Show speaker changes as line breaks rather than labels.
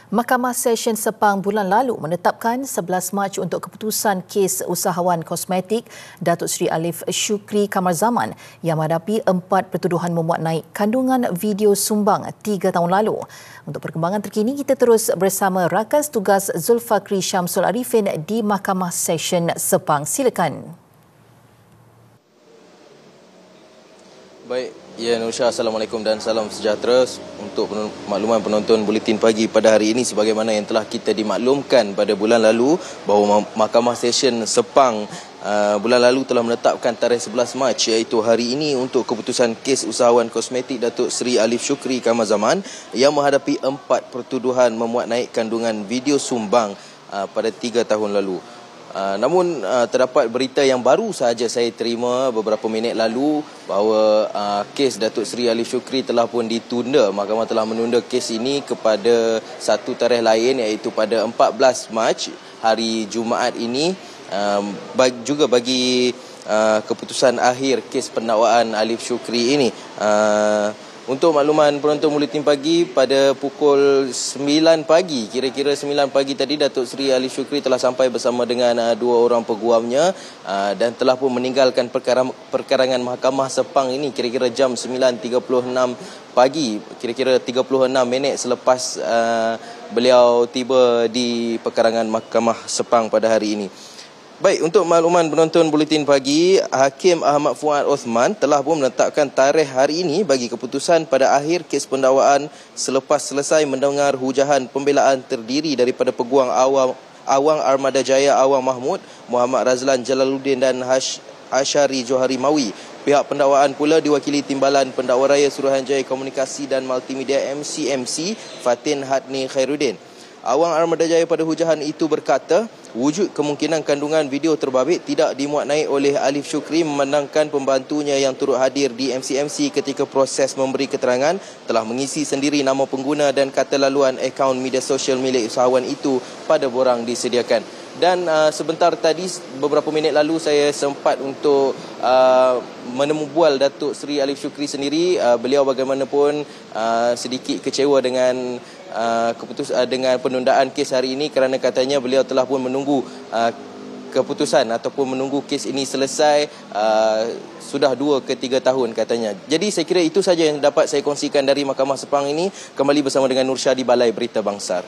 Mahkamah Session Sepang bulan lalu menetapkan 11 Mac untuk keputusan kes usahawan kosmetik Datuk Seri Alif Shukri Kamar Zaman yang menghadapi 4 pertuduhan memuat naik kandungan video sumbang 3 tahun lalu. Untuk perkembangan terkini, kita terus bersama Rakan Tugas Zulfakri Syamsul Arifin di Mahkamah Session Sepang. Silakan.
Baik, ya Nusha, Assalamualaikum dan salam sejahtera. Untuk makluman penonton Buletin Pagi pada hari ini, sebagaimana yang telah kita dimaklumkan pada bulan lalu bahawa Mahkamah Session Sepang bulan lalu telah menetapkan tarikh 11 Mac iaitu hari ini untuk keputusan kes usahawan kosmetik Datuk Seri Alif Shukri Kamar Zaman yang menghadapi 4 pertuduhan memuat naik kandungan video sumbang pada 3 tahun lalu. Namun terdapat berita yang baru sahaja saya terima beberapa minit lalu bahawa kes Datuk Seri Alif Shukri telah pun ditunda. Mahkamah telah menunda kes ini kepada satu tarikh lain iaitu pada 14 Mac hari Jumaat ini, juga bagi keputusan akhir kes pendakwaan Alif Shukri ini. Untuk makluman penonton Buletin Pagi, pada pukul 9 pagi, kira-kira 9 pagi tadi, Datuk Seri Alif Shukri telah sampai bersama dengan 2 orang peguamnya dan telah pun meninggalkan perkarangan Mahkamah Sepang ini kira-kira jam 9.36 pagi, kira-kira 36 minit selepas beliau tiba di perkarangan Mahkamah Sepang pada hari ini. Baik, untuk makluman penonton Buletin Pagi, Hakim Ahmad Fuad Osman telah pun menetapkan tarikh hari ini bagi keputusan pada akhir kes pendakwaan selepas selesai mendengar hujahan pembelaan terdiri daripada peguam Awang Armada Jaya Awang Mahmud, Muhammad Razlan Jalaluddin dan Ashari Johari Mawi. Pihak pendakwaan pula diwakili Timbalan Pendakwa Raya Suruhanjaya Komunikasi dan Multimedia MCMC Fatin Hadni Khairuddin. Awang Armada Jaya pada hujahan itu berkata, wujud kemungkinan kandungan video terbabit tidak dimuat naik oleh Alif Shukri memandangkan pembantunya yang turut hadir di MCMC ketika proses memberi keterangan telah mengisi sendiri nama pengguna dan kata laluan akaun media sosial milik usahawan itu pada borang disediakan. Dan sebentar tadi, beberapa minit lalu, saya sempat untuk menemubual Datuk Seri Alif Shukri sendiri. Beliau bagaimanapun sedikit kecewa dengan dengan penundaan kes hari ini kerana katanya beliau telah pun menunggu keputusan ataupun menunggu kes ini selesai sudah 2 ke 3 tahun katanya. Jadi saya kira itu saja yang dapat saya kongsikan dari Mahkamah Sepang ini. Kembali bersama dengan Nur Syah di Balai Berita Bangsar.